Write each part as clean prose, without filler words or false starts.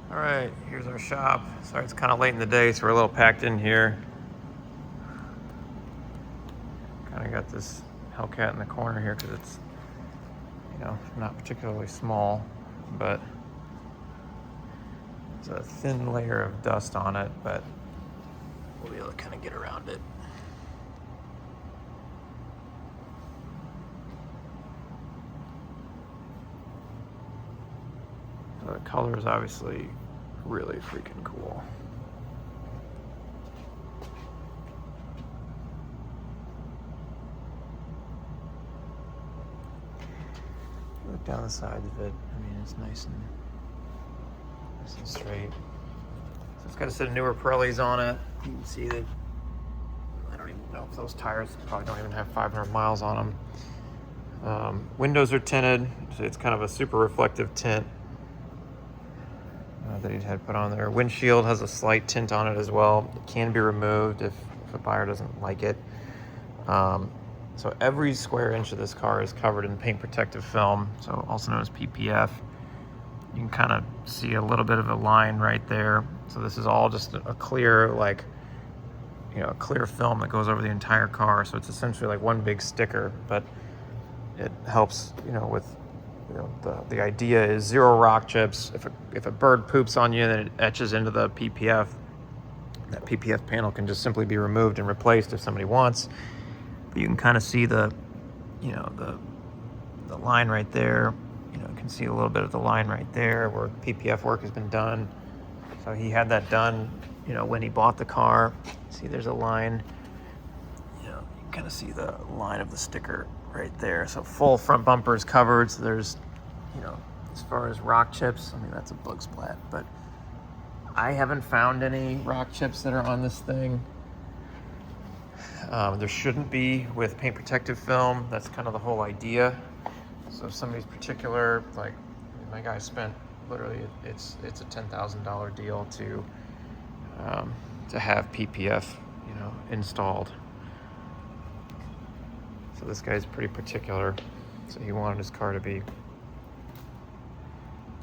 All right, here's our shop. Sorry, it's kind of late in the day, so we're a little packed in here. Kind of got this Hellcat in the corner here because it's, not particularly small, but it's a thin layer of dust on it, but we'll be able to kind of get around it. So the color is obviously really freaking cool. Look down the sides of it. I mean, it's nice and straight. So it's got a set of newer Pirellis on it. You can see that. I don't even know if those tires probably don't even have 500 miles on them. Windows are tinted, so it's kind of a super reflective tint that he'd had put on there. Windshield has a slight tint on it as well. It can be removed if a buyer doesn't like it. So every square inch of this car is covered in paint protective film, so also known as PPF. You can kind of see a little bit of a line right there. So this is all just a clear, a clear film that goes over the entire car. So it's essentially like one big sticker, but it helps, with, the idea is 0 rock chips. If a bird poops on you, then it etches into the PPF. That PPF panel can just simply be removed and replaced if somebody wants. But you can kind of see the line right there. You can see a little bit of the line right there where PPF work has been done. So he had that done, when he bought the car. See, there's a line. You can kind of see the line of the sticker right there. So full front bumper is covered. So there's, as far as rock chips, I mean, that's a bug splat, but I haven't found any rock chips that are on this thing. There shouldn't be with paint protective film. That's kind of the whole idea. So if somebody's particular, like my guy spent literally, it's a $10,000 deal to have PPF, installed. So this guy's pretty particular. So he wanted his car to be,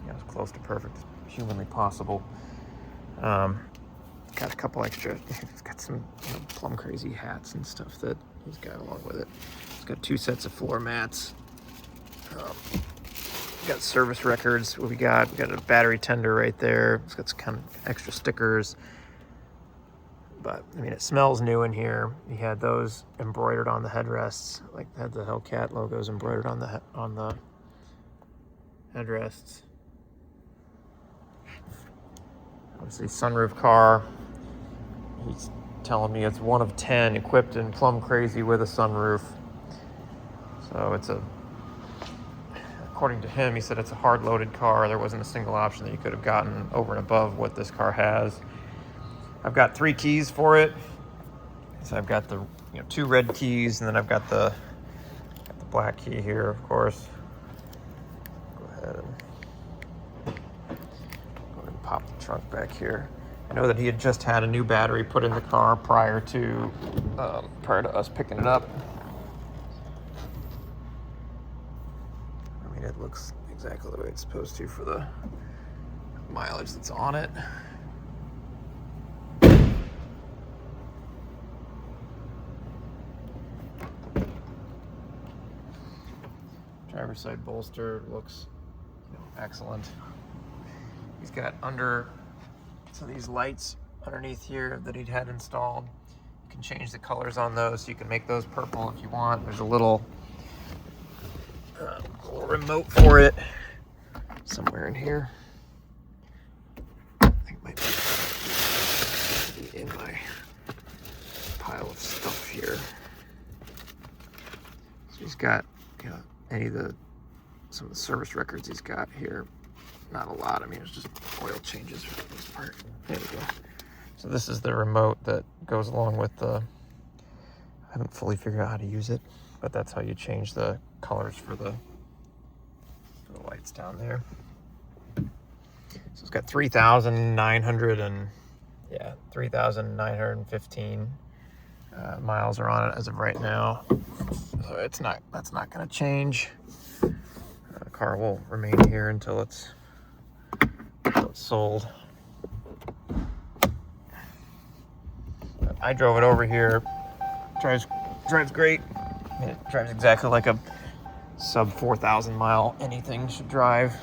as close to perfect as humanly possible. Got a couple extra, he's got some plum crazy hats and stuff that he's got along with it. He's got 2 sets of floor mats. Got service records. What we got a battery tender right there. It's got some kind of extra stickers. But I mean, it smells new in here. He had those embroidered on the headrests, like had the Hellcat logos embroidered on the headrests. Obviously, sunroof car. He's telling me it's 1 of 10 equipped in plum crazy with a sunroof. So it's according to him, he said it's a hard-loaded car. There wasn't a single option that you could have gotten over and above what this car has. I've got 3 keys for it. So I've got the 2 red keys, and then I've got the black key here, of course. Go ahead and pop the trunk back here. I know that he had just had a new battery put in the car prior to us picking it up. I mean, it looks exactly the way it's supposed to for the mileage that's on it. Driver's side bolster looks excellent. He's got these lights underneath here that he'd had installed. You can change the colors on those, so you can make those purple if you want. There's a little remote for it somewhere in here. I think it might be in my pile of stuff here. So he's got some of the service records he's got here. Not a lot. I mean, it's just oil changes for the most part. There we go. So this is the remote that goes along with I haven't fully figured out how to use it, but that's how you change the colors for the lights down there. So it's got 3,915 miles are on it as of right now. So that's not going to change. The car will remain here until it's So it's sold. But I drove it over here. Drives great. I mean, it drives exactly like a sub 4,000 mile anything should drive.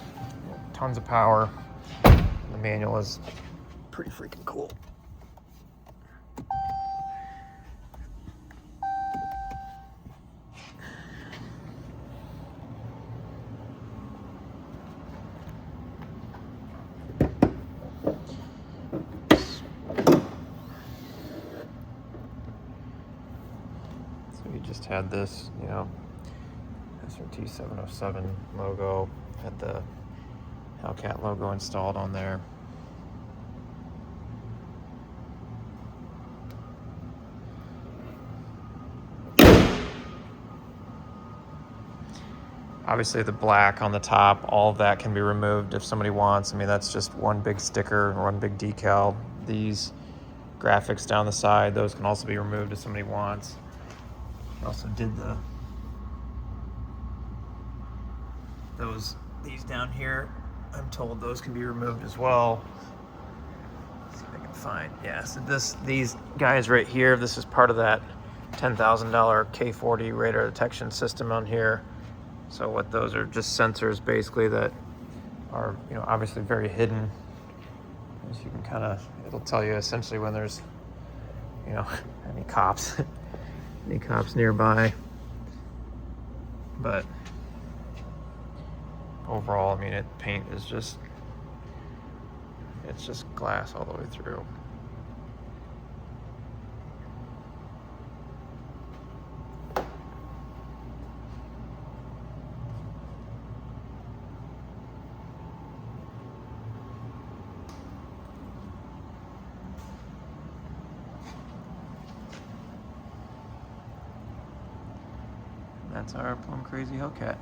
Tons of power. The manual is pretty freaking cool. So you just had this, you know, SRT 707 logo, had the Hellcat logo installed on there. Obviously the black on the top, all of that can be removed if somebody wants. I mean, that's just one big sticker, or one big decal. These graphics down the side, those can also be removed if somebody wants. I also did these down here. I'm told those can be removed as well. Let's see if I can find, yeah, so these guys right here, this is part of that $10,000 K40 radar detection system on here. So what those are, just sensors basically that are, you know, obviously very hidden. As you can kind of, it'll tell you essentially when there's, you know, any cops nearby. But overall, I mean, paint is just, it's just glass all the way through. That's our plum crazy Hellcat.